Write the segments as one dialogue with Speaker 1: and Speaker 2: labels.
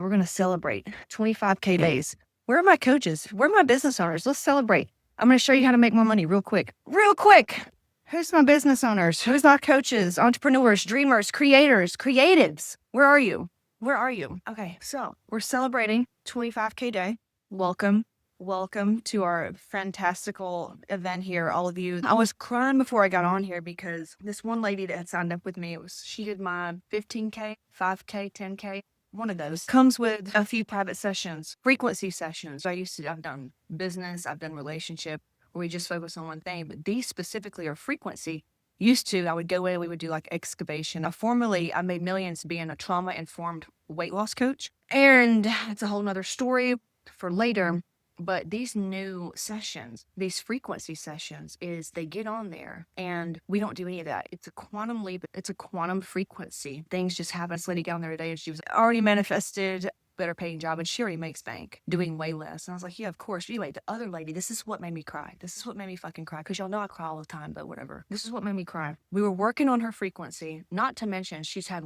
Speaker 1: We're going to celebrate 25K days. Where are my coaches? Where are my business owners? Let's celebrate. I'm going to show you how to make more money real quick. Real quick. Who's my business owners? Who's my coaches, entrepreneurs, dreamers, creators, creatives? Where are you? Where are you? Okay, so we're celebrating 25K day. Welcome. Welcome to our fantastical event here, all of you. I was crying before I got on here because this one lady that had signed up with me, she did my 15K, 5K, 10K. One of those comes with a few private sessions, frequency sessions. I've done business, I've done relationship, where we just focus on one thing, but these specifically are frequency. I would go in, we would do like excavation. Formerly, I made millions being a trauma-informed weight loss coach. And it's a whole nother story for later. But these new sessions, these frequency sessions, is they get on there and we don't do any of that. It's a quantum leap. It's a quantum frequency. Things just happen. This lady got on there today and she was already manifested better paying job and she already makes bank doing way less. And I was like, yeah, of course. Anyway, the other lady, this is what made me cry. This is what made me fucking cry. Because y'all know I cry all the time, but whatever. This is what made me cry. We were working on her frequency, not to mention she's had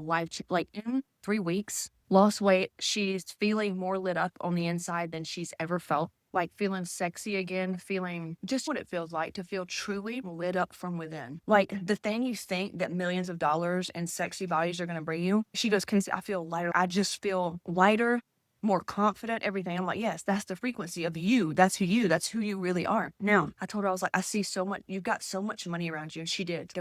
Speaker 1: like in 3 weeks, lost weight. She's feeling more lit up on the inside than she's ever felt. Like feeling sexy again, feeling just what it feels like to feel truly lit up from within. Like the thing you think that millions of dollars and sexy bodies are going to bring you. She goes, I feel lighter. I just feel lighter, more confident, everything. I'm like, yes, that's the frequency of you. That's who you really are. Now, I told her, I was like, I see so much, you've got so much money around you. And she did.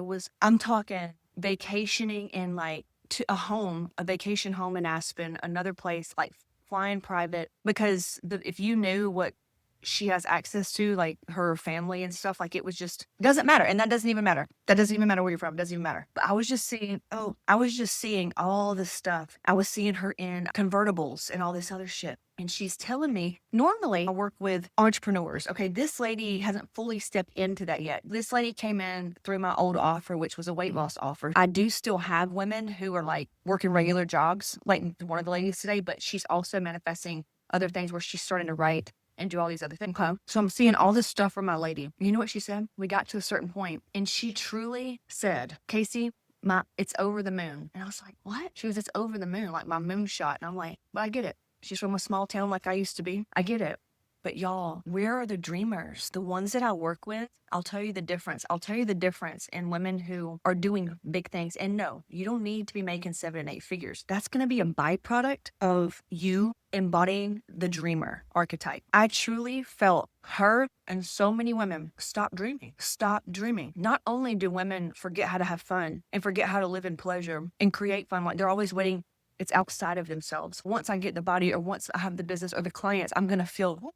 Speaker 1: I'm talking vacationing in like to a vacation home in Aspen, another place, like flying private, because if you knew what she has access to, like her family and stuff, like it was just doesn't matter. And that doesn't even matter. That doesn't even matter where you're from. It doesn't even matter. But I was just seeing all this stuff. I was seeing her in convertibles and all this other shit. And she's telling me, normally I work with entrepreneurs. Okay, this lady hasn't fully stepped into that yet. This lady came in through my old offer, which was a weight loss offer. I do still have women who are like working regular jobs, like one of the ladies today, but she's also manifesting other things where she's starting to write and do all these other things. Okay? So I'm seeing all this stuff from my lady. You know what she said? We got to a certain point and she truly said, Casey, it's over the moon. And I was like, what? She was, it's over the moon, like my moonshot. And I'm like, but I get it. She's from a small town like I used to be. I get it. But y'all, where are the dreamers? The ones that I work with, I'll tell you the difference. I'll tell you the difference in women who are doing big things. And no, you don't need to be making 7 and 8 figures. That's going to be a byproduct of you embodying the dreamer archetype. I truly felt her and so many women stop dreaming. Stop dreaming. Not only do women forget how to have fun and forget how to live in pleasure and create fun, like they're always waiting. It's outside of themselves. Once I get the body or once I have the business or the clients, I'm going to feel,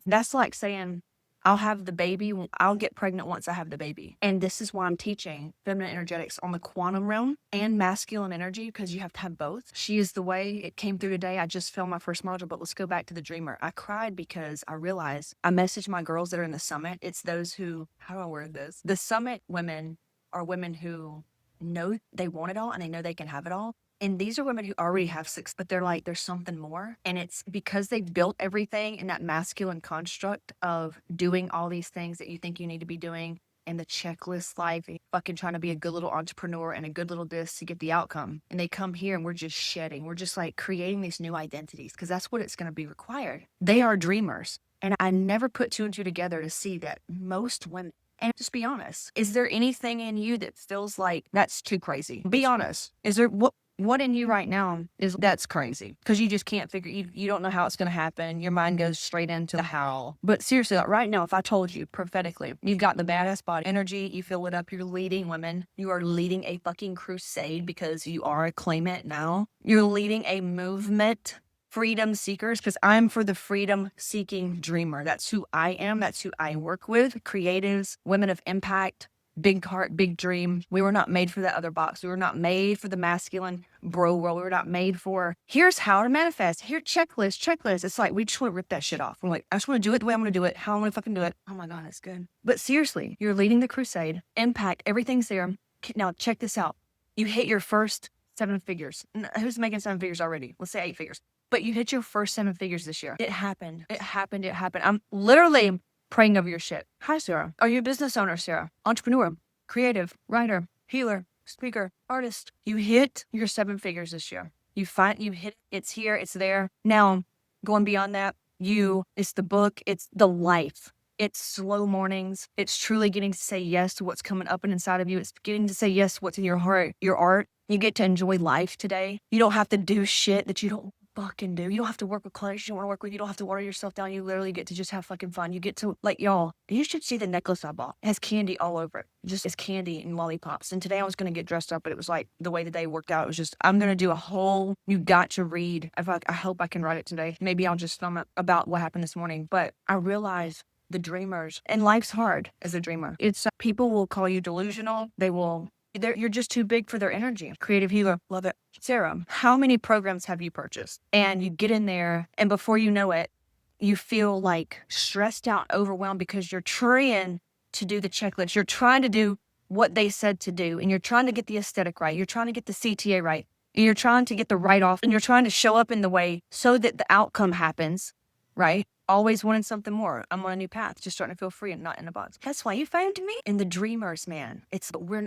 Speaker 1: that's like saying, I'll have the baby, I'll get pregnant once I have the baby. And this is why I'm teaching feminine energetics on the quantum realm and masculine energy, because you have to have both. She is the way it came through today. I just filmed my first module, but let's go back to the dreamer. I cried because I realized I messaged my girls that are in the summit. It's those who, how do I word this? The summit women are women who know they want it all and they know they can have it all. And these are women who already have 6, but they're like, there's something more. And it's because they've built everything in that masculine construct of doing all these things that you think you need to be doing and the checklist life, and fucking trying to be a good little entrepreneur and a good little this to get the outcome. And they come here and we're just shedding. We're just like creating these new identities because that's what it's going to be required. They are dreamers. And I never put 2 and 2 together to see that most women, and just be honest, is there anything in you that feels like that's too crazy? Be honest. Is there what in you right now is that's crazy? Because you just can't figure, you don't know how it's going to happen. Your mind goes straight into the how. But seriously, like right now, if I told you prophetically, you've got the badass body energy, you feel it up, you're leading women, you are leading a fucking crusade because you are a claimant now. You're leading a movement, freedom seekers, because I'm for the freedom seeking dreamer. That's who I am. That's who I work with. Creatives, women of impact, big heart, big dream. We were not made for that other box. We were not made for the masculine bro world. We were not made for, here's how to manifest. Here, checklist. It's like, we just want to rip that shit off. We're like, I just want to do it the way I'm going to do it. How I'm going to fucking do it. Oh my God, that's good. But seriously, you're leading the crusade. Impact, everything's there. Now check this out. You hit your first 7 figures. Who's making 7 figures already? Let's say 8 figures. But you hit your first 7 figures this year. It happened. I'm literally praying over your shit. Hi, Sarah. Are you a business owner, Sarah? Entrepreneur, creative, writer, healer, speaker, artist. You hit your 7 figures this year. You hit it, it's here, it's there. Now, going beyond that, it's the book, it's the life. It's slow mornings. It's truly getting to say yes to what's coming up and inside of you. It's getting to say yes to what's in your heart, your art. You get to enjoy life today. You don't have to do shit that you don't fucking do. You don't have to work with clients you don't want to work with. You don't have to water yourself down. You literally get to just have fucking fun. You get to, like, y'all, you should see the necklace I bought. It has candy all over it. Just it's candy and lollipops. And today I was going to get dressed up, but it was like the way the day worked out. It was just, I'm going to do a whole, you got to read. I hope I can write it today. Maybe I'll just film it about what happened this morning. But I realized the dreamers, and life's hard as a dreamer. It's people will call you delusional. You're just too big for their energy. Creative healer, love it. Sarah, how many programs have you purchased? And you get in there, and before you know it, you feel like stressed out, overwhelmed because you're trying to do the checklist. You're trying to do what they said to do, and you're trying to get the aesthetic right. You're trying to get the CTA right. And you're trying to get the write-off, and you're trying to show up in the way so that the outcome happens, right? Always wanting something more. I'm on a new path, just starting to feel free and not in a box. That's why you found me. And the dreamers, man.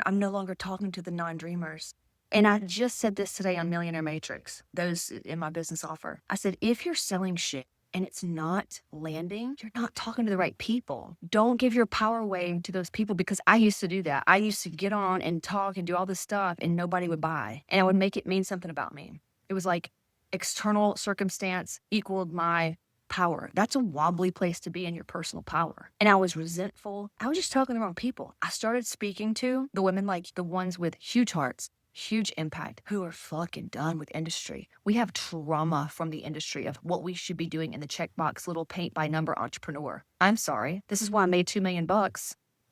Speaker 1: I'm no longer talking to the non-dreamers. And I just said this today on Millionaire Matrix, those in my business offer. I said, if you're selling shit and it's not landing, you're not talking to the right people. Don't give your power away to those people, because I used to do that. I used to get on and talk and do all this stuff and nobody would buy. And I would make it mean something about me. It was like external circumstance equaled my power. That's a wobbly place to be in your personal power. And I was resentful. I was just talking to the wrong people. I started speaking to the women, like the ones with huge hearts, huge impact, who are fucking done with industry. We have trauma from the industry of what we should be doing in the checkbox little paint by number entrepreneur. I'm sorry. This is why I made $2 million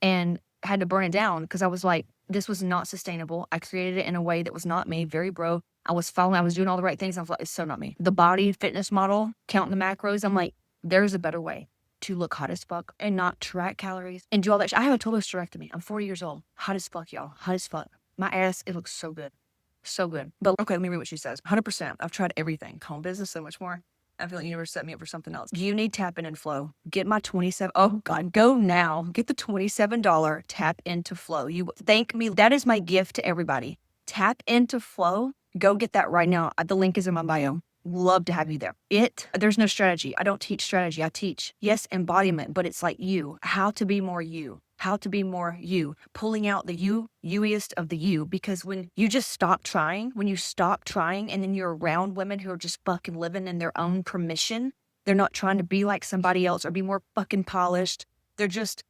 Speaker 1: and had to burn it down, because I was like, this was not sustainable. I created it in a way that was not me, very broke. I was doing all the right things. I was like, it's so not me. The body fitness model, counting the macros. I'm like, there's a better way to look hot as fuck and not track calories and do all that shit. I have a total hysterectomy. I'm 40 years old. Hot as fuck, y'all. Hot as fuck. My ass, it looks so good. So good. But okay, let me read what she says. 100%. I've tried everything. Home business, so much more. I feel like you never set me up for something else. You need Tap In and Flow. Get my 27. Oh God, go now. Get the $27 Tap Into Flow. You thank me. That is my gift to everybody. Tap Into Flow. Go get that right now. The link is in my bio. Love to have you there. There's no strategy. I don't teach strategy. I teach, yes, embodiment, but it's like how to be more you. How to be more you, pulling out the youiest of the you, because when you just stop trying, and then you're around women who are just fucking living in their own permission, they're not trying to be like somebody else or be more fucking polished. They're just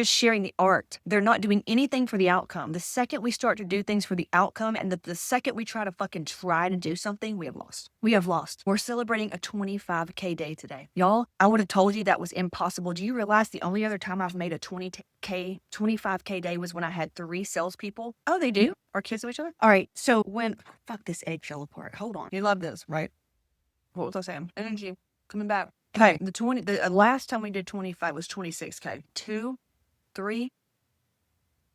Speaker 1: sharing the art. They're not doing anything for the outcome. The second we start to do things for the outcome, and the second we try to do something, we have lost. We have lost. We're celebrating a 25K day today. Y'all, I would have told you that was impossible. Do you realize the only other time I've made a 25K day was when I had 3 salespeople? Oh, they do? Are kids with each other? All right. So fuck, this egg fell apart. Hold on. You love this, right? What was I saying? Energy coming back. Okay, the last time we did 25 was 26K. 3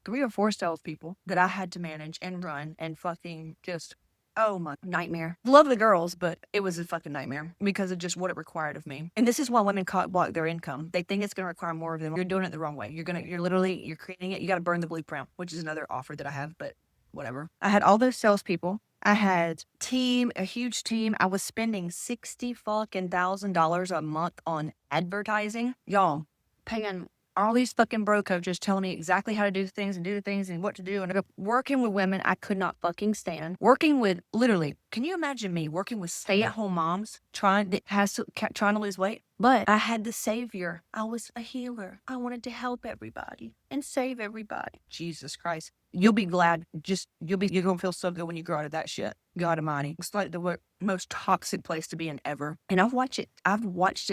Speaker 1: or 4 salespeople that I had to manage and run and fucking just, oh my, nightmare. Love the girls, but it was a fucking nightmare because of just what it required of me. And this is why women block their income. They think it's going to require more of them. You're doing it the wrong way. You're creating it. You got to burn the blueprint, which is another offer that I have, but whatever. I had all those salespeople. I had a huge team. I was spending $60,000 a month on advertising. Y'all, paying all these fucking bro coaches telling me exactly how to do things and what to do. And working with women I could not fucking stand. Working with, literally, can you imagine me working with stay-at-home moms trying to lose weight? But I had the savior. I was a healer. I wanted to help everybody and save everybody. Jesus Christ. You'll be glad. You're going to feel so good when you grow out of that shit. God Almighty. It's like the most toxic place to be in ever. And I've watched it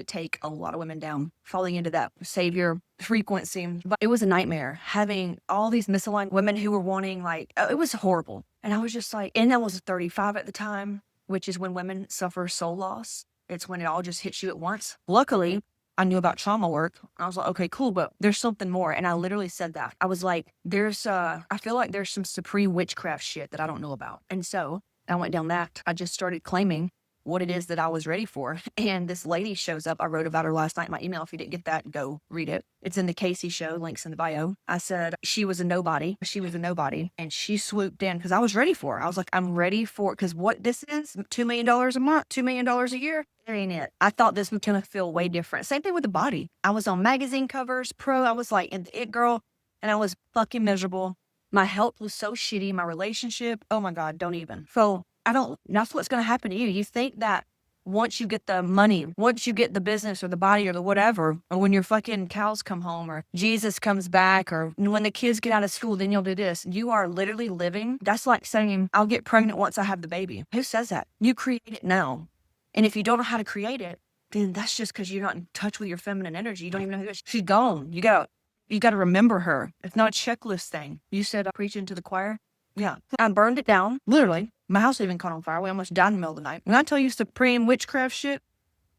Speaker 1: take a lot of women down, falling into that savior frequency. But it was a nightmare having all these misaligned women who were wanting, it was horrible. And I was just like, and I was 35 at the time, which is when women suffer soul loss. It's when it all just hits you at once. Luckily, I knew about trauma work. I was like, okay, cool, but there's something more. And I literally said that. I was like, I feel like there's some supreme witchcraft shit that I don't know about. And so I went down that. I just started claiming what it is that I was ready for. And this lady shows up. I wrote about her last night in my email. If you didn't get that, go read it. It's in the Casey show, links in the bio. I said she was a nobody. She was a nobody. And she swooped in because I was ready for her. I was like, I'm ready for it. Because what this is, $2 million a month, $2 million a year, that ain't it. I thought this was going to feel way different. Same thing with the body. I was on magazine covers, I was like in the It Girl, and I was fucking miserable. My health was so shitty. My relationship, oh my God, don't even. So that's what's going to happen to you. You think that once you get the money, once you get the business or the body or the whatever, or when your fucking cows come home or Jesus comes back or when the kids get out of school, then you'll do this. You are literally living. That's like saying, I'll get pregnant once I have the baby. Who says that? You create it now. And if you don't know how to create it, then that's just because you're not in touch with your feminine energy. You don't even know who it is. She's gone. You got to remember her. It's not a checklist thing. You said preaching to the choir? Yeah. I burned it down. Literally. My house even caught on fire. We almost died in the middle of the night. When I tell you supreme witchcraft shit,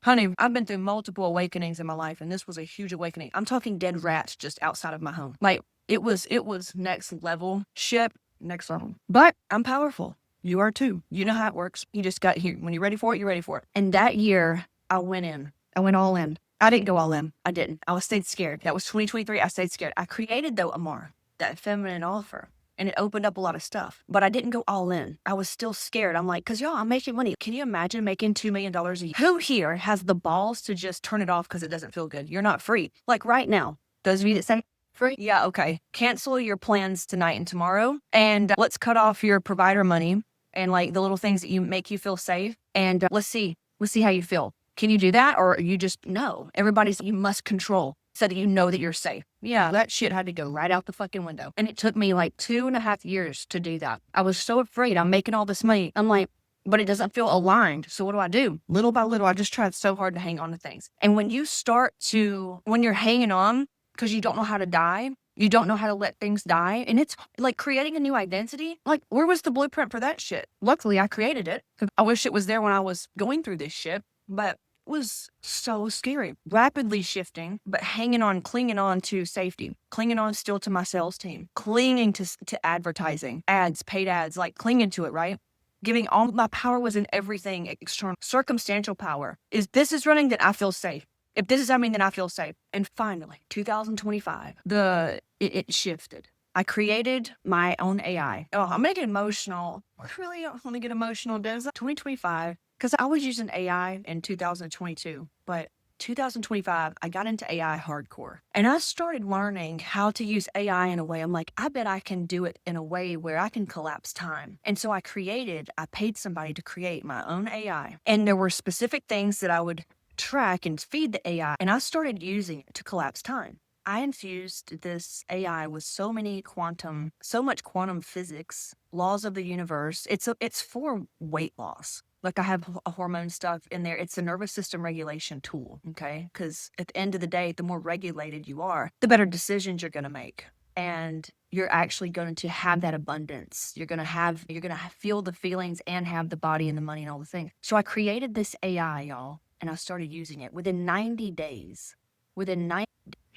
Speaker 1: honey, I've been through multiple awakenings in my life, and this was a huge awakening. I'm talking dead rats just outside of my home. Like, it was next level shit, next level. But I'm powerful. You are too. You know how it works. You just got here. When you're ready for it, you're ready for it. And that year, I went in. I went all in. I didn't go all in. I didn't. I stayed scared. That was 2023. I stayed scared. I created, though, Amar, that feminine offer. And it opened up a lot of stuff. But I didn't go all in. I was still scared. I'm like, because y'all, I'm making money. Can you imagine making $2 million a year? Who here has the balls to just turn it off because it doesn't feel good? You're not free. Like right now, those of you that say free, yeah, okay. Cancel your plans tonight and tomorrow. And let's cut off your provider money and like the little things that make you feel safe. And let's see how you feel. Can you do that? Or you just, no. You must control so that you know that you're safe. Yeah, that shit had to go right out the fucking window. And it took me like 2.5 years to do that. I was so afraid. I'm making all this money. I'm like, but it doesn't feel aligned. So what do? Little by little, I just tried so hard to hang on to things. And when you're hanging on because you don't know how to die, you don't know how to let things die. And it's like creating a new identity. Like, where was the blueprint for that shit? Luckily, I created it. I wish it was there when I was going through this shit. But it was so scary. Rapidly shifting, but hanging on, clinging on to safety, clinging on still to my sales team, clinging to advertising, ads, paid ads, like clinging to it, right? Giving all my power was in everything external. Circumstantial power. This is running, then I feel safe. If this is happening, then I feel safe. And finally, 2025, it shifted. I created my own AI. Oh, I'm going to get emotional. I really don't want to get emotional, does it? 2025. Because I was using AI in 2022, but 2025, I got into AI hardcore. And I started learning how to use AI in a way. I'm like, I bet I can do it in a way where I can collapse time. And so I paid somebody to create my own AI. And there were specific things that I would track and feed the AI. And I started using it to collapse time. I infused this AI with so much quantum physics, laws of the universe. It's for weight loss. Like I have a hormone stuff in there. It's a nervous system regulation tool, okay? Because at the end of the day, the more regulated you are, the better decisions you're going to make. And you're actually going to have that abundance. You're going to feel the feelings and have the body and the money and all the things. So I created this AI, y'all, and I started using it within 90 days.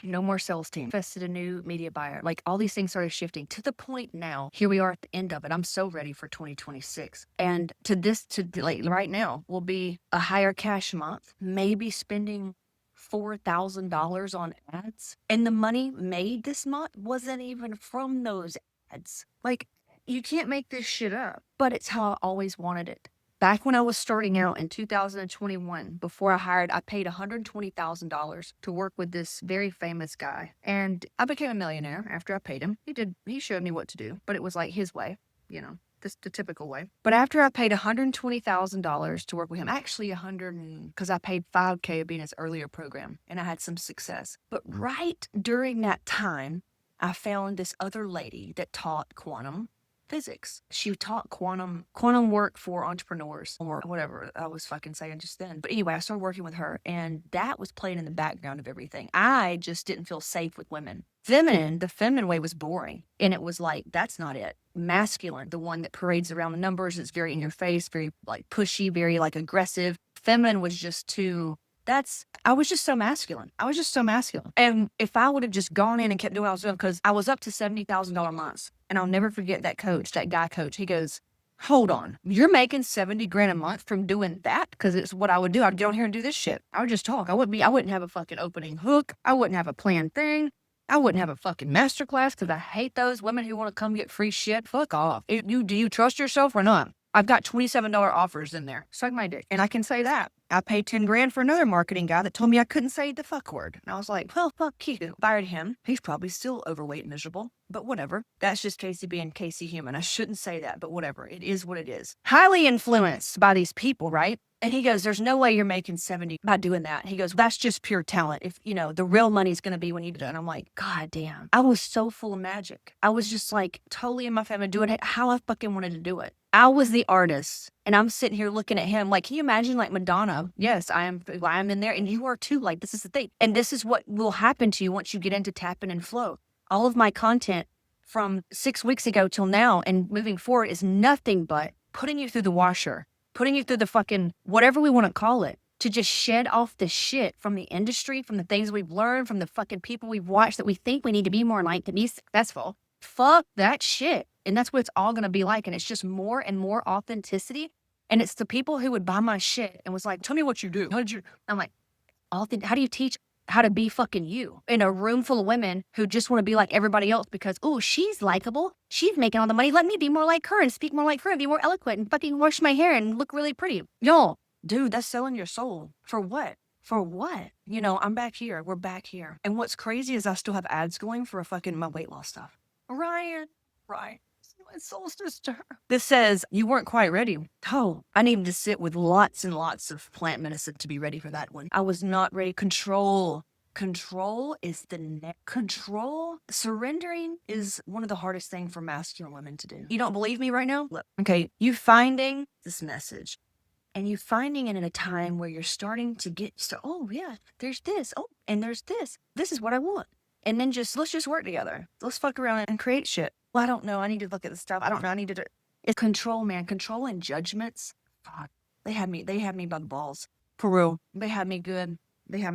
Speaker 1: No more sales team. Invested a new media buyer. Like all these things started shifting to the point now. Here we are at the end of it. I'm so ready for 2026. And right now will be a higher cash month, maybe spending $4,000 on ads. And the money made this month wasn't even from those ads. Like you can't make this shit up, but it's how I always wanted it. Back when I was starting out in 2021, before I paid $120,000 to work with this very famous guy. And I became a millionaire after I paid him. He showed me what to do, but it was like his way, the typical way. But after I paid $120,000 to work with him, actually because I paid $5,000 of being his earlier program and I had some success. But right during that time, I found this other lady that taught quantum physics. She taught quantum work for entrepreneurs or whatever I was fucking saying just then. But anyway, I started working with her and that was playing in the background of everything. I just didn't feel safe with women. The feminine way was boring. And it was like, that's not it. Masculine, the one that parades around the numbers, it's very in your face, very like pushy, very like aggressive. Feminine was just I was just so masculine. And if I would have just gone in and kept doing what I was doing, because I was up to $70,000 months. And I'll never forget that guy coach. He goes, Hold on. You're making 70 grand a month from doing that? Because it's what I would do. I'd get on here and do this shit. I would just talk. I wouldn't have a fucking opening hook. I wouldn't have a planned thing. I wouldn't have a fucking masterclass because I hate those women who want to come get free shit. Fuck off. Do you trust yourself or not? I've got $27 offers in there. Suck my dick. And I can say that. I paid 10 grand for another marketing guy that told me I couldn't say the fuck word. And I was like, well, fuck you. Fired him. He's probably still overweight and miserable, but whatever. That's just Casey being Casey human. I shouldn't say that, but whatever. It is what it is. Highly influenced by these people, right? And he goes, there's no way you're making 70 by doing that. He goes, that's just pure talent. If, the real money's going to be when you do it. And I'm like, God damn. I was so full of magic. I was just like totally in my family doing it how I fucking wanted to do it. I was the artist and I'm sitting here looking at him. Like, can you imagine like Madonna? Yes, I am in there and you are too. Like, this is the thing. And this is what will happen to you once you get into tapping and flow. All of my content from 6 weeks ago till now and moving forward is nothing but putting you through the washer, putting you through the fucking whatever we want to call it, to just shed off the shit from the industry, from the things we've learned, from the fucking people we've watched that we think we need to be more like to be successful. Fuck that shit. And that's what it's all going to be like. And it's just more and more authenticity. And it's the people who would buy my shit and was like, tell me what you do. I'm like, how do you teach how to be fucking you in a room full of women who just want to be like everybody else because, oh, she's likable. She's making all the money. Let me be more like her and speak more like her and be more eloquent and fucking wash my hair and look really pretty. Y'all, dude, that's selling your soul. For what? For what? I'm back here. We're back here. And what's crazy is I still have ads going for my weight loss stuff. Ryan, right. My soul sister. This says, you weren't quite ready. Oh, I needed to sit with lots and lots of plant medicine to be ready for that one. I was not ready. Control is the next. Control. Surrendering is one of the hardest things for masculine women to do. You don't believe me right now? Look. Okay, you finding this message. And you finding it in a time where you're starting to oh yeah, there's this. Oh, and there's this. This is what I want. And then let's just work together. Let's fuck around and create shit. Well, I don't know. I need to look at the stuff. I don't know. I need to do it's control, man. Control and judgments. Fuck. They had me by the balls. For real. They had me good. And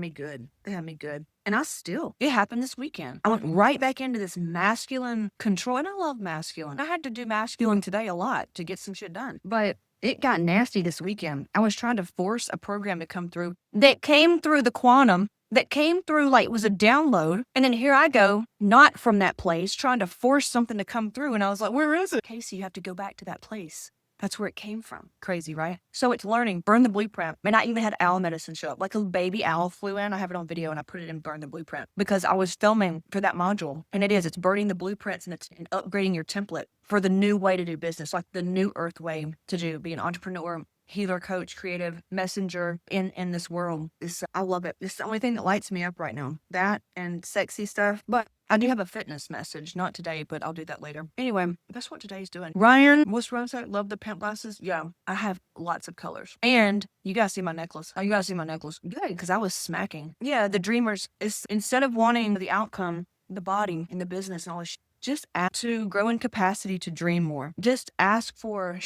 Speaker 1: it happened this weekend. I went right back into this masculine control. And I love masculine. I had to do masculine today a lot to get some shit done. But it got nasty this weekend. I was trying to force a program to come through that came through the quantum, that came through like it was a download. And then here I go, not from that place, trying to force something to come through. And I was like, where is it? Casey, you have to go back to that place. That's where it came from. Crazy, right? So it's learning, burn the blueprint. And I even had owl medicine show up. Like a baby owl flew in. I have it on video and I put it in burn the blueprint because I was filming for that module. And it's burning the blueprints and upgrading your template for the new way to do business, like the new earth way to be an entrepreneur, healer, coach, creative, messenger in this world. I love it. It's the only thing that lights me up right now. That and sexy stuff. But I do have a fitness message. Not today, but I'll do that later. Anyway, that's what today's doing. Ryan, what's Ryan say? Love the pimp glasses? Yeah, I have lots of colors. And you guys see my necklace. Oh, you guys see my necklace. Good, because I was smacking. Yeah, the dreamers, is instead of wanting the outcome, the body, and the business and all this shit, just ask to grow in capacity to dream more. Just ask for,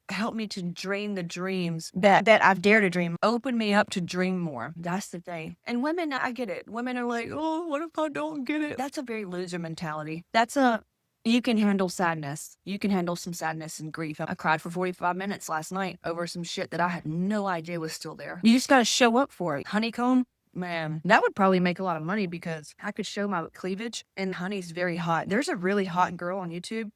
Speaker 1: help me to dream the dreams that I've dared to dream. Open me up to dream more. That's the thing. And women, I get it. Women are like, oh, what if I don't get it? That's a very loser mentality. You can handle sadness. You can handle some sadness and grief. I cried for 45 minutes last night over some shit that I had no idea was still there. You just got to show up for it. Honeycomb. Man, that would probably make a lot of money because I could show my cleavage and honey's very hot. There's a really hot girl on YouTube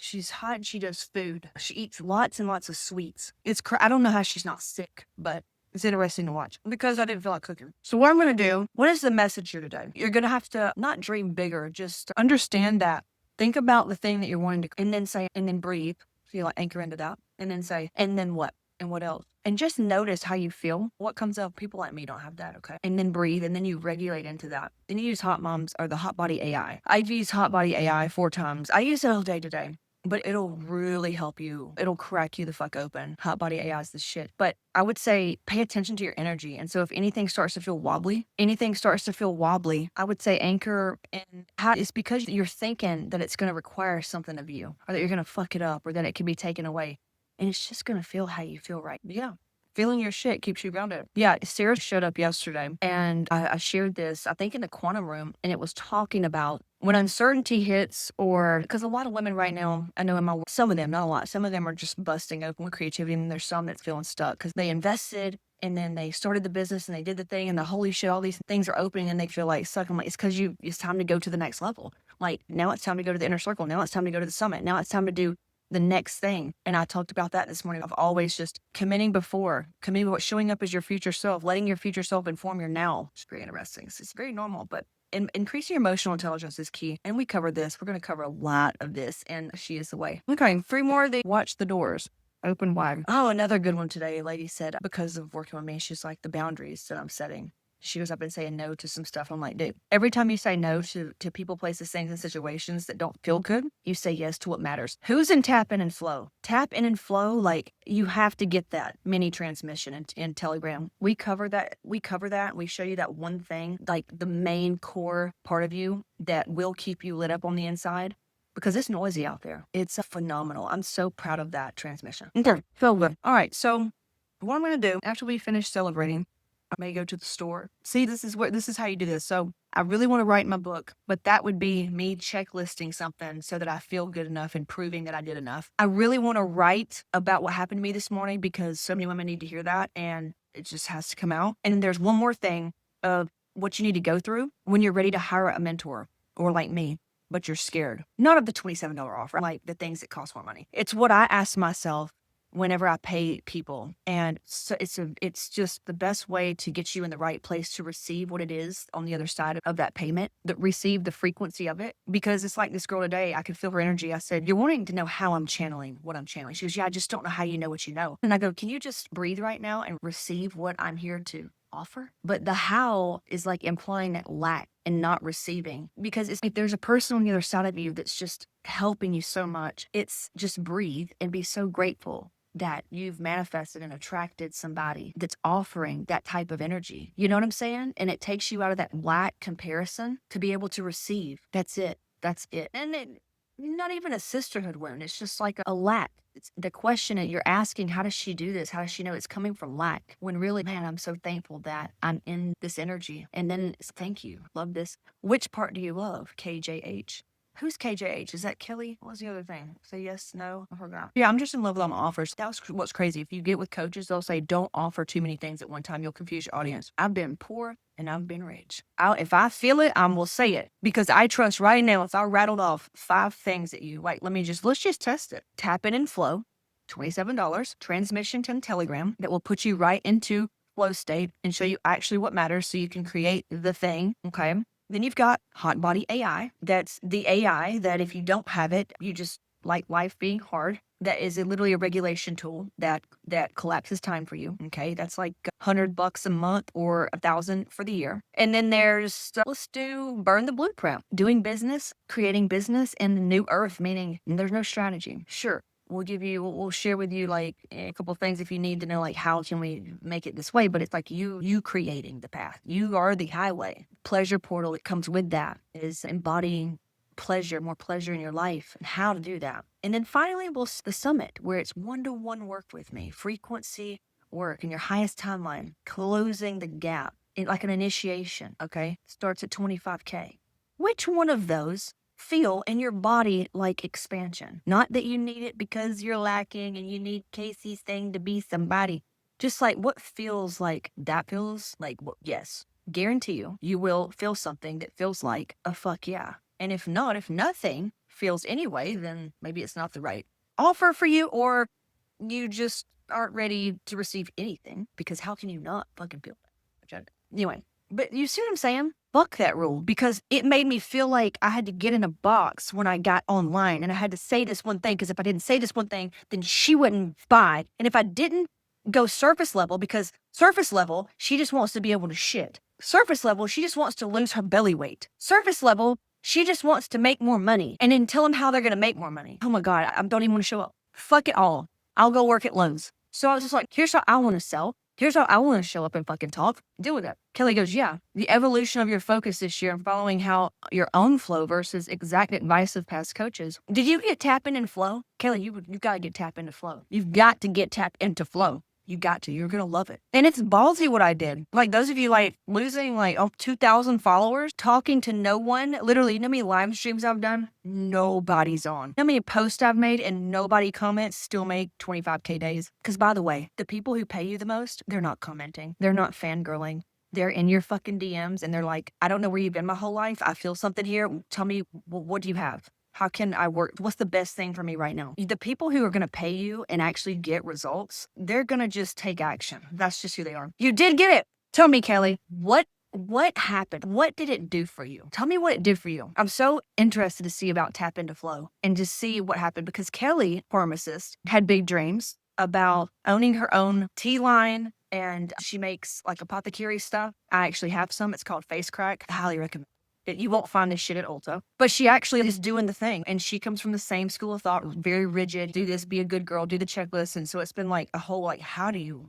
Speaker 1: she's hot and she does food. She eats lots and lots of sweets. I don't know how she's not sick, but it's interesting to watch because I didn't feel like cooking. So what I'm going to do, what is the message here today? You're going to have to not dream bigger, just understand that. Think about the thing that you're wanting to, and then say, and then breathe. So you like anchor into that and then say, and then what? And what else? And just notice how you feel. What comes up? People like me don't have that, okay? And then breathe, and then you regulate into that. Then you use Hot Moms or the Hot Body AI. I've used Hot Body AI 4 times. I use it all day today, but it'll really help you. It'll crack you the fuck open. Hot Body AI is the shit. But I would say pay attention to your energy. And so if anything starts to feel wobbly, I would say anchor in how it's because you're thinking that it's going to require something of you or that you're going to fuck it up or that it can be taken away. And it's just going to feel how you feel right. Yeah. Feeling your shit keeps you grounded. Yeah, Sarah showed up yesterday and I shared this, I think in the quantum room, and it was talking about when uncertainty hits, or because a lot of women right now, I know in my work, some of them, not a lot, some of them are just busting open with creativity, and there's some that's feeling stuck because they invested and then they started the business and they did the thing and the holy shit, all these things are opening and they feel like stuck. I'm like, it's because it's time to go to the next level. Like now it's time to go to the inner circle. Now it's time to go to the summit. Now it's time to do the next thing. And I talked about that this morning. I've always just committing before, showing up as your future self, letting your future self inform your now. It's very interesting. It's very normal, but increasing your emotional intelligence is key. And we covered this. We're going to cover a lot of this, and she is the way. Okay, 3 more. They watch the doors open wide. Oh, another good one today. A lady said, because of working with me, she's like, the boundaries that I'm setting. She goes up and saying no to some stuff. I'm like, dude, every time you say no to people, places, things, and situations that don't feel good, you say yes to what matters. Who's in tap in and flow? Tap in and flow, like you have to get that mini transmission in Telegram. We cover that. We show you that one thing, like the main core part of you that will keep you lit up on the inside. Because it's noisy out there. It's phenomenal. I'm so proud of that transmission. Okay, feel good. All right, so what I'm going to do after we finish celebrating, I may go to the store. See, this is how you do this. So I really want to write my book, but that would be me checklisting something so that I feel good enough and proving that I did enough. I really want to write about what happened to me this morning because so many women need to hear that, and it just has to come out. And there's one more thing of what you need to go through when you're ready to hire a mentor, or like me, but you're scared. Not of the $27 offer, like the things that cost more money. It's what I ask myself whenever I pay people. And so it's just the best way to get you in the right place to receive what it is on the other side of that payment, that receive the frequency of it. Because it's like this girl today, I could feel her energy. I said, you're wanting to know how I'm channeling what I'm channeling. She goes, yeah, I just don't know how you know what you know. And I go, can you just breathe right now and receive what I'm here to offer? But the how is like implying that lack and not receiving, because it's like there's a person on the other side of you that's just helping you so much. It's just breathe and be so grateful that you've manifested and attracted somebody that's offering that type of energy. You know what I'm saying? And it takes you out of that lack comparison to be able to receive. That's it. And not even a sisterhood wound. It's just like a lack. It's the question that you're asking, how does she do this? How does she know it's coming from lack? When really, man, I'm so thankful that I'm in this energy. And then it's thank you. Love this. Which part do you love? KJH. Who's KJH? Is that Kelly? What was the other thing? Say yes, no, I forgot. Yeah, I'm just in love with all my offers. That's what's crazy. If you get with coaches, they'll say, don't offer too many things at one time. You'll confuse your audience. I've been poor and I've been rich. If I feel it, I will say it. Because I trust right now, if I rattled off 5 things at you, like, let's just test it. Tap in and flow, $27, transmission to Telegram that will put you right into flow state and show you actually what matters so you can create the thing, okay? Then you've got Hot Body AI. That's the AI that if you don't have it, you just like life being hard. That is literally a regulation tool that collapses time for you. Okay, that's like $100 a month or $1,000 for the year. And then there's let's do Burn the Blueprint, doing business, creating business in the new earth, meaning there's no strategy. Sure. We'll share with you like a couple of things if you need to know, like how can we make it this way, but it's like you creating the path. You are the highway. Pleasure portal that comes with that is embodying pleasure, more pleasure in your life and how to do that. And then finally, the summit where it's one-to-one work with me, frequency work in your highest timeline, closing the gap, like an initiation, okay? Starts at $25K. Which one of those feel in your body like expansion? Not that you need it because you're lacking and you need Casey's thing to be somebody. Just like what feels like that feels like, well, yes, guarantee you will feel something that feels like a fuck yeah. And if nothing feels anyway, then maybe it's not the right offer for you, or you just aren't ready to receive anything, because how can you not fucking feel that? Anyway, but you see what I'm saying? Fuck that rule, because it made me feel like I had to get in a box when I got online and I had to say this one thing, because if I didn't say this one thing, then she wouldn't buy. And if I didn't go surface level, because surface level, she just wants to be able to shit. Surface level, she just wants to lose her belly weight. Surface level, she just wants to make more money and then tell them how they're going to make more money. Oh my God, I don't even want to show up. Fuck it all. I'll go work at Lowe's. So I was just like, here's how I want to sell. Here's how I want to show up and fucking talk. Deal with it. Kelly goes, yeah, the evolution of your focus this year and following how your own flow versus exact advice of past coaches. Did you get tap in and flow? Kelly, you've got to get tap into flow. You've got to get tap into flow. You got to. You're going to love it. And it's ballsy what I did. Like those of you like losing like 2,000 followers, talking to no one. Literally, you know how many live streams I've done? Nobody's on. You know how many posts I've made and nobody comments, still make 25K days? Because by the way, the people who pay you the most, they're not commenting. They're not fangirling. They're in your fucking DMs and they're like, I don't know where you've been my whole life. I feel something here. Tell me, what do you have? How can I work? What's the best thing for me right now? The people who are going to pay you and actually get results, they're going to just take action. That's just who they are. You did get it. Tell me, Kelly, what happened? What did it do for you? Tell me what it did for you. I'm so interested to see about Tap Into Flow and just see what happened because Kelly, pharmacist, had big dreams about owning her own tea line and she makes like apothecary stuff. I actually have some. It's called Face Crack. I highly recommend. You won't find this shit at Ulta. But she actually is doing the thing. And she comes from the same school of thought, very rigid. Do this, be a good girl, do the checklist. And so it's been like a whole like,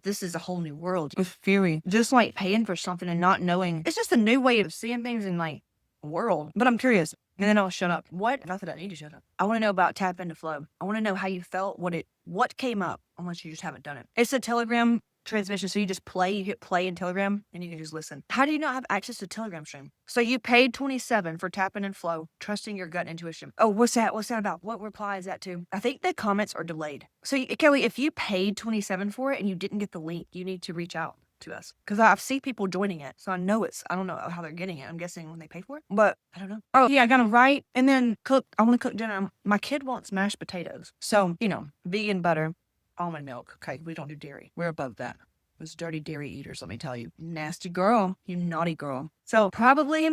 Speaker 1: this is a whole new world. With Fury. Just like paying for something and not knowing. It's just a new way of seeing things in like world. But I'm curious. And then I'll shut up. What? Not that I need to shut up. I want to know about Tap Into Flow. I want to know how you felt, what came up, unless you just haven't done it. It's a Telegram transmission. So you just you hit play in Telegram and you can just listen. How do you not have access to Telegram stream? So you paid $27 for Tap In Flow, trusting your gut intuition. Oh, what's that? What's that about? What reply is that to? I think the comments are delayed. So Kelly, if you paid $27 for it and you didn't get the link, you need to reach out to us because I've seen people joining it. So I don't know how they're getting it. I'm guessing when they pay for it, but I don't know. Oh yeah, I got to write and then cook. I want to cook dinner. My kid wants mashed potatoes. So, vegan butter, almond milk. Okay, we don't do dairy. We're above that. Those dirty dairy eaters, let me tell you. Nasty girl. You naughty girl. So probably,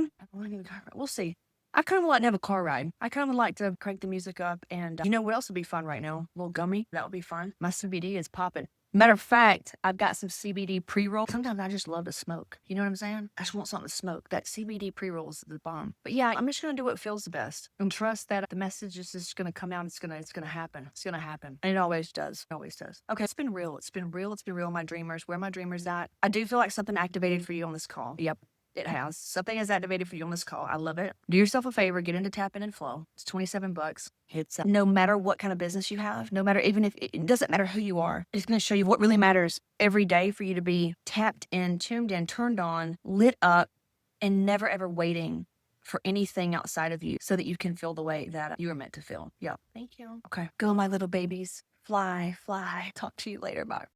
Speaker 1: we'll see. I kind of would like to have a car ride. I kind of would like to crank the music up and you know what else would be fun right now? A little gummy. That would be fun. My CBD is popping. Matter of fact, I've got some CBD pre-roll. Sometimes I just love to smoke. You know what I'm saying? I just want something to smoke. That CBD pre-roll is the bomb. But yeah, I'm just going to do what feels the best and trust that the message is just going to come out. It's going to happen. It's going to happen. And it always does. It always does. Okay, it's been real. It's been real. It's been real. My dreamers. Where my dreamers at? I do feel like something activated for you on this call. Yep. It has. Something has activated for you on this call. I love it. Do yourself a favor. Get into Tap In and Flow. It's $27. It's no matter what kind of business you have, no matter even if it doesn't matter who you are. It's going to show you what really matters every day for you to be tapped in, tuned in, turned on, lit up, and never ever waiting for anything outside of you so that you can feel the way that you were meant to feel. Yeah. Thank you. Okay. Go, my little babies. Fly, fly. Talk to you later. Bye.